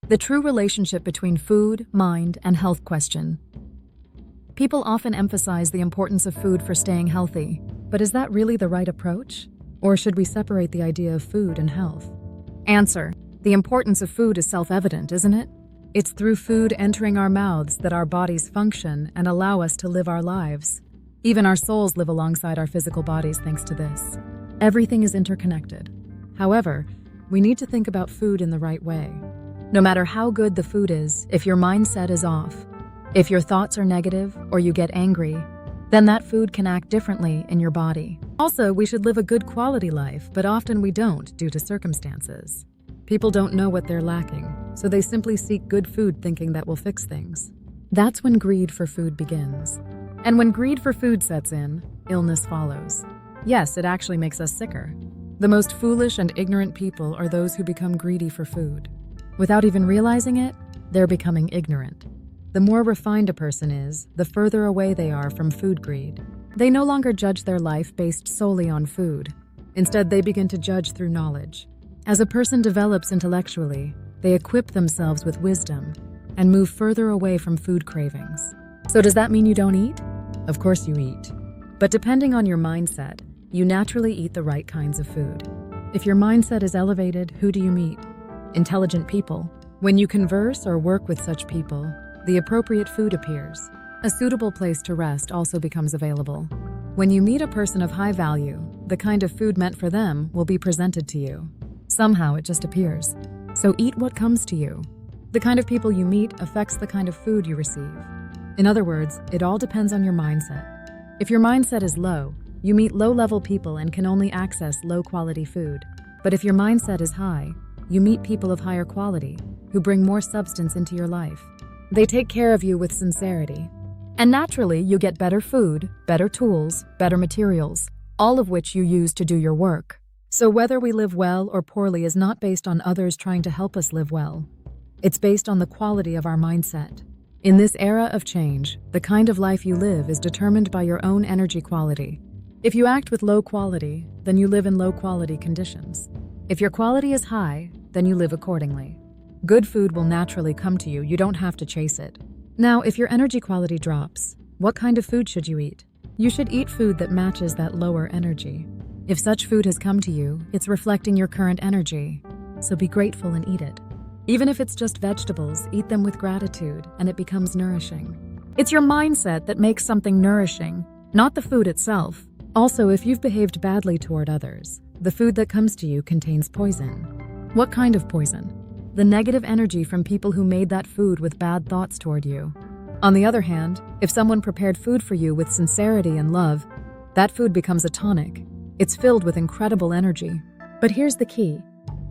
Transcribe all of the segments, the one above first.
The true relationship between food, mind, and health question. People often emphasize the importance of food for staying healthy, but is that really the right approach? Or should we separate the idea of food and health? Answer: the importance of food is self-evident, isn't it? It's through food entering our mouths that our bodies function and allow us to live our lives. Even our souls live alongside our physical bodies thanks to this. Everything is interconnected. However, we need to think about food in the right way. No matter how good the food is, if your mindset is off, if your thoughts are negative or you get angry, then that food can act differently in your body. Also, we should live a good quality life, but often we don't due to circumstances. People don't know what they're lacking, so they simply seek good food thinking that will fix things. That's when greed for food begins. And when greed for food sets in, illness follows. Yes, it actually makes us sicker. The most foolish and ignorant people are those who become greedy for food. Without even realizing it, they're becoming ignorant. The more refined a person is, the further away they are from food greed. They no longer judge their life based solely on food. Instead, they begin to judge through knowledge. As a person develops intellectually, they equip themselves with wisdom and move further away from food cravings. So does that mean you don't eat? Of course you eat. But depending on your mindset, you naturally eat the right kinds of food. If your mindset is elevated, who do you meet? Intelligent people. When you converse or work with such people, the appropriate food appears. A suitable place to rest also becomes available. When you meet a person of high value, the kind of food meant for them will be presented to you. Somehow it just appears. So eat what comes to you. The kind of people you meet affects the kind of food you receive. In other words, it all depends on your mindset. If your mindset is low, you meet low-level people and can only access low-quality food. But if your mindset is high, you meet people of higher quality who bring more substance into your life. They take care of you with sincerity. And naturally, you get better food, better tools, better materials, all of which you use to do your work. So whether we live well or poorly is not based on others trying to help us live well. It's based on the quality of our mindset. In this era of change, the kind of life you live is determined by your own energy quality. If you act with low quality, then you live in low quality conditions. If your quality is high, then you live accordingly. Good food will naturally come to you, you don't have to chase it. Now, if your energy quality drops, what kind of food should you eat? You should eat food that matches that lower energy. If such food has come to you, it's reflecting your current energy, so be grateful and eat it. Even if it's just vegetables, eat them with gratitude and it becomes nourishing. It's your mindset that makes something nourishing, not the food itself. Also, if you've behaved badly toward others, the food that comes to you contains poison. What kind of poison? The negative energy from people who made that food with bad thoughts toward you. On the other hand, if someone prepared food for you with sincerity and love, that food becomes a tonic. It's filled with incredible energy. But here's the key.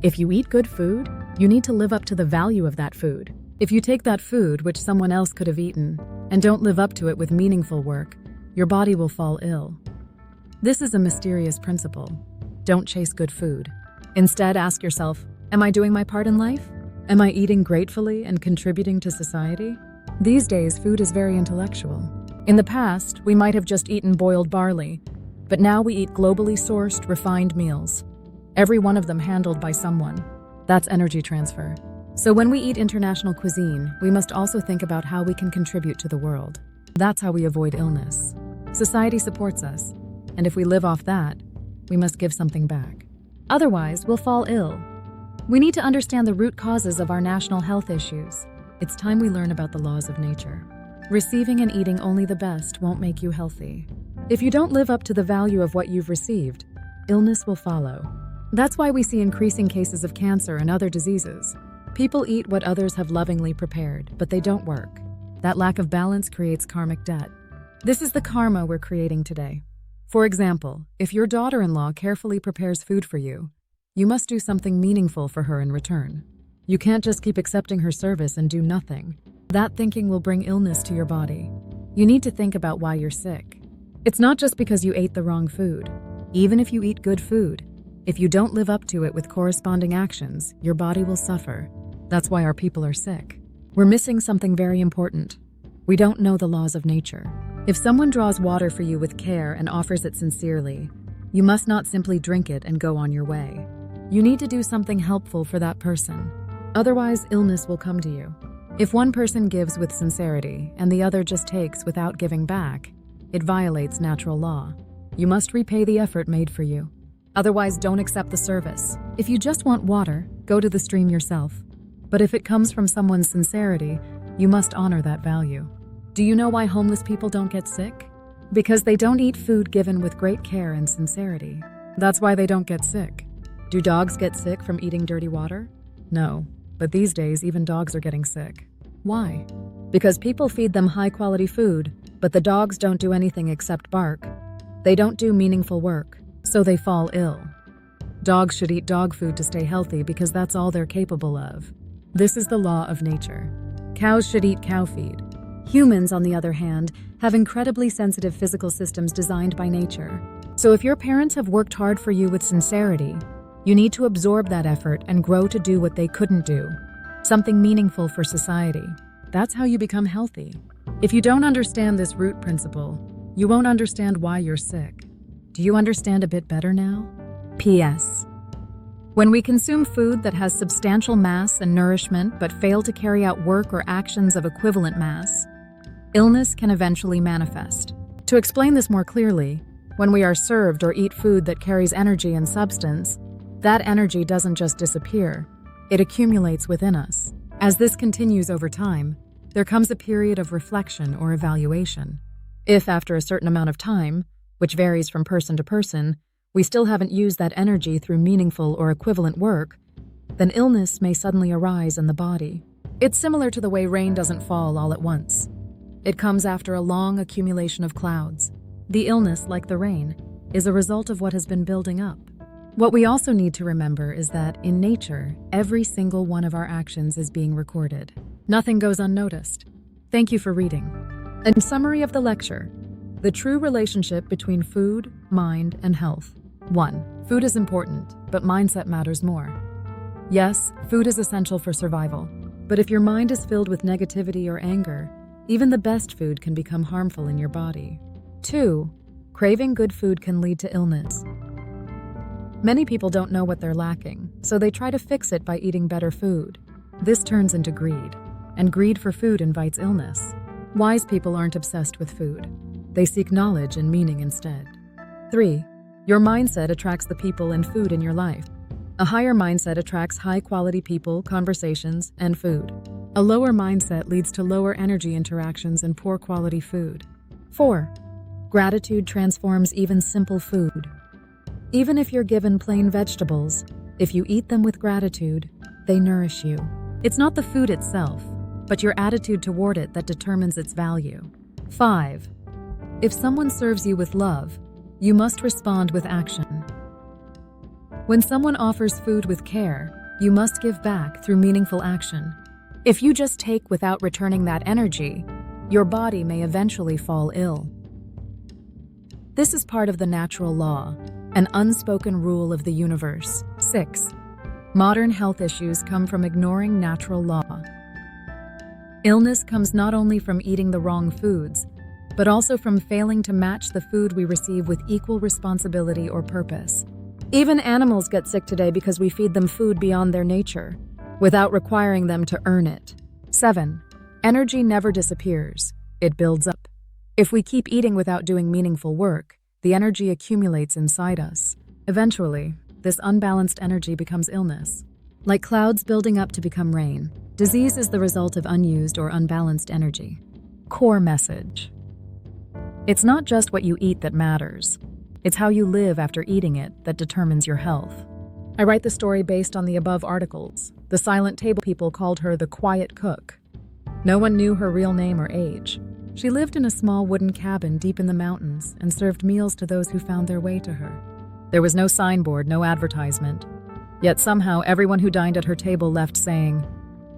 If you eat good food, you need to live up to the value of that food. If you take that food which someone else could have eaten and don't live up to it with meaningful work, your body will fall ill. This is a mysterious principle. Don't chase good food. Instead, ask yourself, am I doing my part in life? Am I eating gratefully and contributing to society? These days, food is very intellectual. In the past, we might have just eaten boiled barley, but now we eat globally sourced, refined meals. Every one of them handled by someone. That's energy transfer. So when we eat international cuisine, we must also think about how we can contribute to the world. That's how we avoid illness. Society supports us, and if we live off that, we must give something back. Otherwise, we'll fall ill. We need to understand the root causes of our national health issues. It's time we learn about the laws of nature. Receiving and eating only the best won't make you healthy. If you don't live up to the value of what you've received, illness will follow. That's why we see increasing cases of cancer and other diseases. People eat what others have lovingly prepared, but they don't work. That lack of balance creates karmic debt. This is the karma we're creating today. For example, if your daughter-in-law carefully prepares food for you, you must do something meaningful for her in return. You can't just keep accepting her service and do nothing. That thinking will bring illness to your body. You need to think about why you're sick. It's not just because you ate the wrong food. Even if you eat good food, if you don't live up to it with corresponding actions, your body will suffer. That's why our people are sick. We're missing something very important. We don't know the laws of nature. If someone draws water for you with care and offers it sincerely, you must not simply drink it and go on your way. You need to do something helpful for that person. Otherwise, illness will come to you. If one person gives with sincerity and the other just takes without giving back, it violates natural law. You must repay the effort made for you. Otherwise, don't accept the service. If you just want water, go to the stream yourself. But if it comes from someone's sincerity, you must honor that value. Do you know why homeless people don't get sick? Because they don't eat food given with great care and sincerity. That's why they don't get sick. Do dogs get sick from eating dirty water? No, but these days even dogs are getting sick. Why? Because people feed them high-quality food, but the dogs don't do anything except bark. They don't do meaningful work, so they fall ill. Dogs should eat dog food to stay healthy because that's all they're capable of. This is the law of nature. Cows should eat cow feed. Humans, on the other hand, have incredibly sensitive physical systems designed by nature. So if your parents have worked hard for you with sincerity, you need to absorb that effort and grow to do what they couldn't do. Something meaningful for society. That's how you become healthy. If you don't understand this root principle, you won't understand why you're sick. Do you understand a bit better now? P.S. When we consume food that has substantial mass and nourishment but fail to carry out work or actions of equivalent mass, illness can eventually manifest. To explain this more clearly, when we are served or eat food that carries energy and substance, that energy doesn't just disappear, it accumulates within us. As this continues over time, there comes a period of reflection or evaluation. If after a certain amount of time, which varies from person to person, we still haven't used that energy through meaningful or equivalent work, then illness may suddenly arise in the body. It's similar to the way rain doesn't fall all at once. It comes after a long accumulation of clouds. The illness, like the rain, is a result of what has been building up. What we also need to remember is that, in nature, every single one of our actions is being recorded. Nothing goes unnoticed. Thank you for reading. In summary of the lecture, the true relationship between food, mind, and health. 1. Food is important, but mindset matters more. Yes, food is essential for survival, but if your mind is filled with negativity or anger, even the best food can become harmful in your body. 2. Craving good food can lead to illness. Many people don't know what they're lacking, so they try to fix it by eating better food. This turns into greed, and greed for food invites illness. Wise people aren't obsessed with food. They seek knowledge and meaning instead. 3. Your mindset attracts the people and food in your life. A higher mindset attracts high-quality people, conversations, and food. A lower mindset leads to lower energy interactions and poor quality food. 4. Gratitude transforms even simple food. Even if you're given plain vegetables, if you eat them with gratitude, they nourish you. It's not the food itself, but your attitude toward it that determines its value. 5. If someone serves you with love, you must respond with action. When someone offers food with care, you must give back through meaningful action. If you just take without returning that energy, your body may eventually fall ill. This is part of the natural law, an unspoken rule of the universe. 6. Modern health issues come from ignoring natural law. Illness comes not only from eating the wrong foods, but also from failing to match the food we receive with equal responsibility or purpose. Even animals get sick today because we feed them food beyond their nature, without requiring them to earn it. 7. Energy never disappears. It builds up. If we keep eating without doing meaningful work, the energy accumulates inside us. Eventually, this unbalanced energy becomes illness. Like clouds building up to become rain, disease is the result of unused or unbalanced energy. Core message. It's not just what you eat that matters. It's how you live after eating it that determines your health. I write the story based on the above articles. The silent table people called her the quiet cook. No one knew her real name or age. She lived in a small wooden cabin deep in the mountains and served meals to those who found their way to her. There was no signboard, no advertisement. Yet somehow everyone who dined at her table left saying,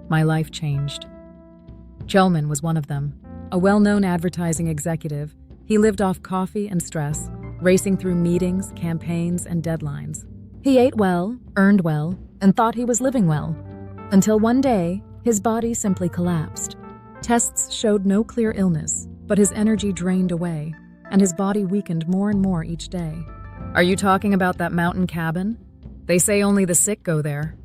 "My life changed." CHEON was one of them. A well-known advertising executive, he lived off coffee and stress, racing through meetings, campaigns, and deadlines. He ate well, earned well, and thought he was living well. Until one day, his body simply collapsed. Tests showed no clear illness, but his energy drained away, and his body weakened more and more each day. Are you talking about that mountain cabin? They say only the sick go there.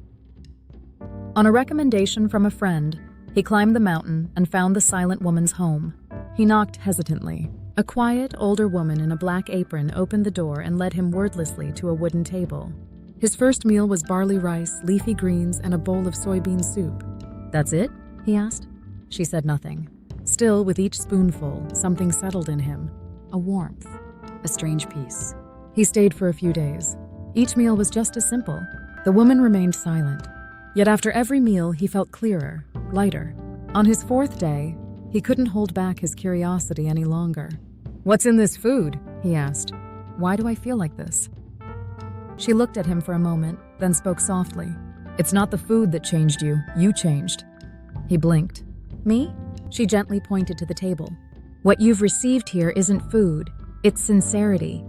On a recommendation from a friend, he climbed the mountain and found the silent woman's home. He knocked hesitantly. A quiet, older woman in a black apron opened the door and led him wordlessly to a wooden table. His first meal was barley rice, leafy greens, and a bowl of soybean soup. "That's it?" he asked. She said nothing. Still, with each spoonful, something settled in him. A warmth. A strange peace. He stayed for a few days. Each meal was just as simple. The woman remained silent. Yet after every meal, he felt clearer, lighter. On his fourth day, he couldn't hold back his curiosity any longer. "What's in this food?" he asked. "Why do I feel like this?" She looked at him for a moment, then spoke softly. "It's not the food that changed you. You changed." He blinked. "Me?" She gently pointed to the table. "What you've received here isn't food. It's sincerity.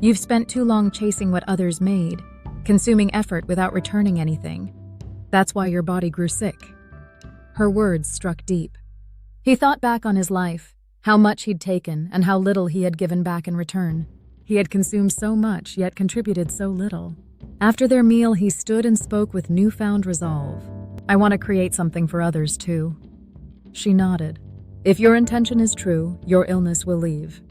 You've spent too long chasing what others made, consuming effort without returning anything. That's why your body grew sick." Her words struck deep. He thought back on his life, how much he'd taken and how little he had given back in return. He had consumed so much, yet contributed so little. After their meal, he stood and spoke with newfound resolve. "I want to create something for others, too." She nodded. "If your intention is true, your illness will leave."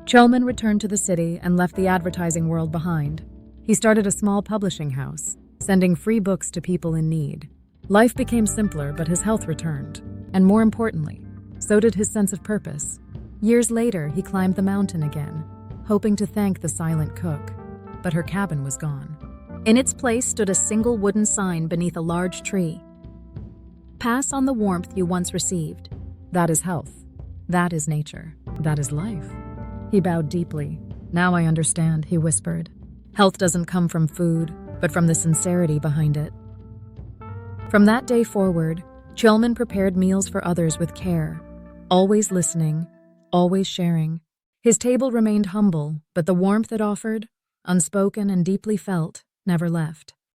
CHEON returned to the city and left the advertising world behind. He started a small publishing house, sending free books to people in need. Life became simpler, but his health returned. And more importantly, so did his sense of purpose. Years later, he climbed the mountain again, hoping to thank the silent cook. But her cabin was gone. In its place stood a single wooden sign beneath a large tree. "Pass on the warmth you once received. That is health. That is nature. That is life." He bowed deeply. "Now I understand," he whispered. "Health doesn't come from food, but from the sincerity behind it." From that day forward, CHEON prepared meals for others with care, always listening, always sharing. His table remained humble, but the warmth it offered, unspoken and deeply felt, never left.